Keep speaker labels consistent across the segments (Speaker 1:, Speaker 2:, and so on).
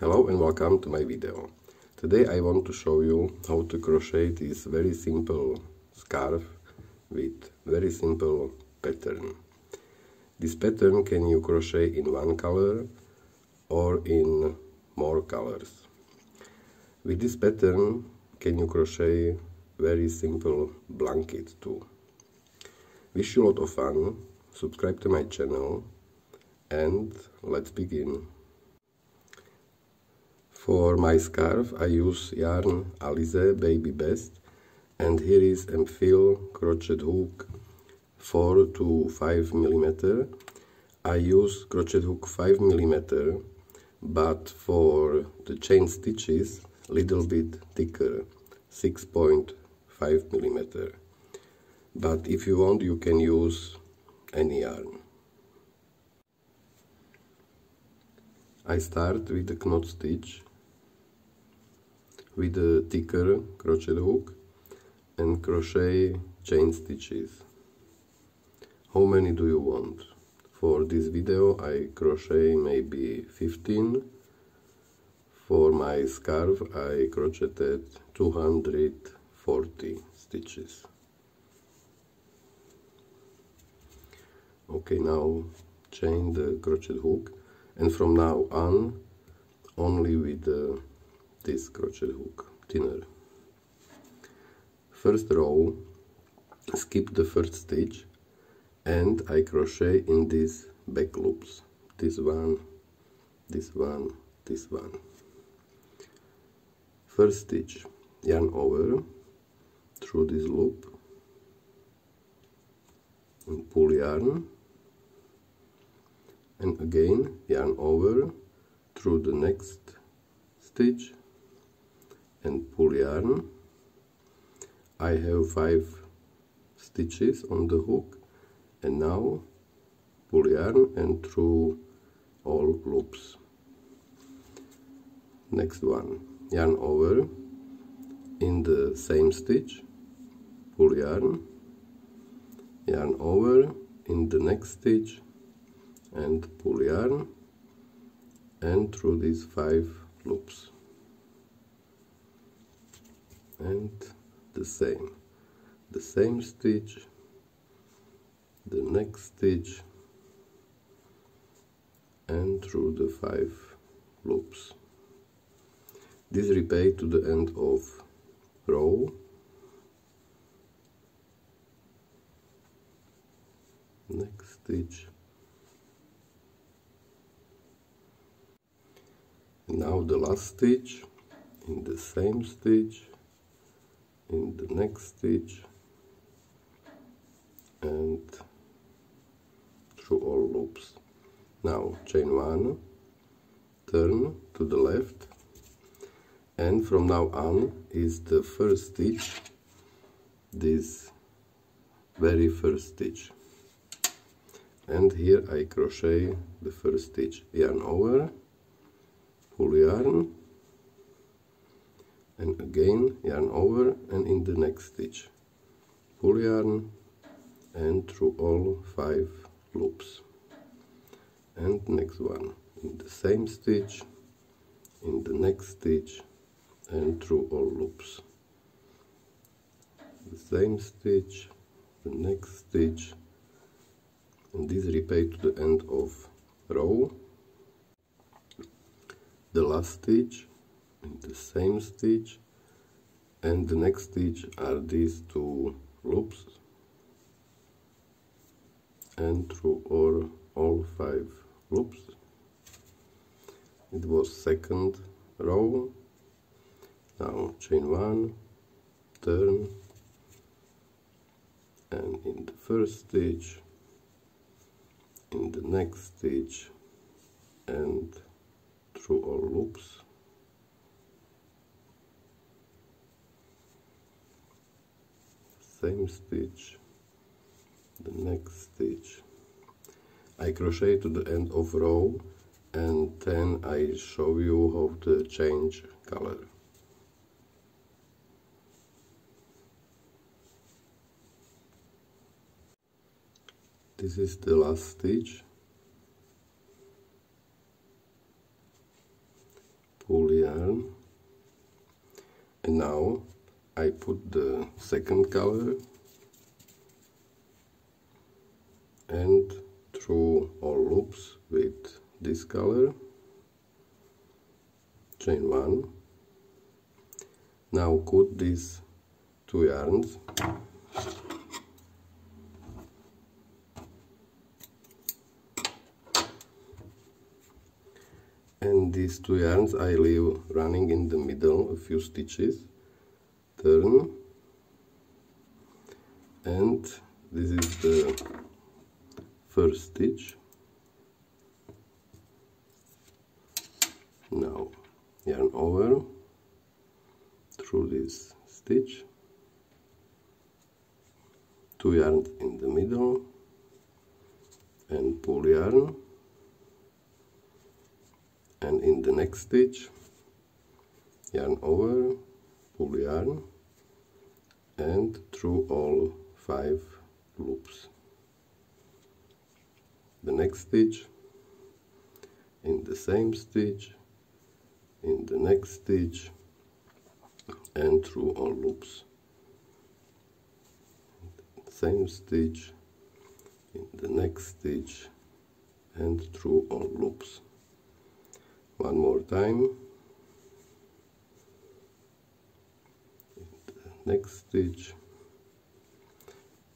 Speaker 1: Hello and welcome to my video. Today I want to show you how to crochet this very simple scarf with very simple pattern. This pattern can you crochet in one color or in more colors. With this pattern can you crochet very simple blanket too. Wish you a lot of fun, subscribe to my channel and let's begin. For my scarf I use yarn Alize Baby Best and here is a fill crochet hook 4 to 5 mm. I use crochet hook 5 mm, but for the chain stitches little bit thicker, 6.5 mm. But if you want you can use any yarn. I start with the knot stitch with a thicker crochet hook and crochet chain stitches. How many do you want? For this video I crochet maybe 15. For my scarf I crocheted 240 stitches. Okay, now chain the crochet hook and from now on only with this crochet hook, thinner. First row, skip the first stitch and I crochet in these back loops, this one, this one, this one. First stitch, yarn over through this loop and pull yarn, and again yarn over through the next stitch and pull yarn. I have 5 stitches on the hook and now pull yarn and through all loops. Next one, yarn over in the same stitch, pull yarn, yarn over in the next stitch and pull yarn and through these 5 loops. And the same stitch, the next stitch and through the 5 loops. This repeat to the end of row. Next stitch. And now the last stitch in the same stitch, in the next stitch and through all loops. Now chain 1, turn to the left and from now on is the first stitch, this very first stitch, and here I crochet the first stitch, yarn over, pull yarn and again yarn over and in the next stitch pull yarn and through all 5 loops. And next one in the same stitch, in the next stitch and through all loops. The same stitch, the next stitch, and this repeat to the end of row. The last stitch in the same stitch and the next stitch are these 2 loops and through all 5 loops. It was second row. Now chain 1, turn and in the first stitch, in the next stitch and through all loops. Same stitch, the next stitch. I crochet to the end of row and then I show you how to change color. This is the last stitch. yarn, and now I put the second color and through all loops with this color, chain 1. Now cut these 2 yarns and these 2 yarns I leave running in the middle a few stitches, turn, and this is the first stitch. Now yarn over through this stitch, 2 yarns in the middle, and pull yarn, and in the next stitch yarn over, pull yarn, and through all 5 loops. The next stitch, in the same stitch, in the next stitch, and through all loops. Same stitch, in the next stitch, and through all loops. One more time. In the next stitch.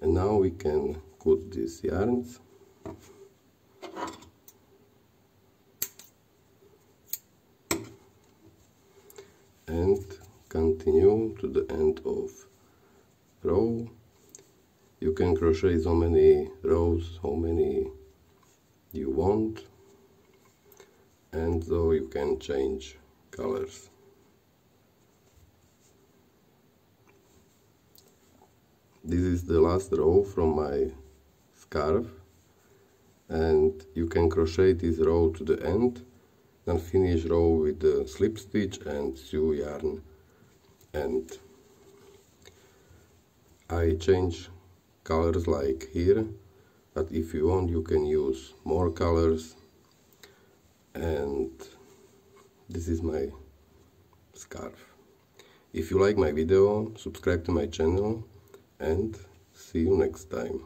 Speaker 1: And now we can cut these yarns. And continue to the end of row. You can crochet so many rows, how many you want, and so you can change colors. This is the last row from my scarf, and you can crochet this row to the end, then finish row with the slip stitch and sew yarn. And I change colors like here, but if you want you can use more colors. And this is my scarf. If you like my video, subscribe to my channel, and see you next time.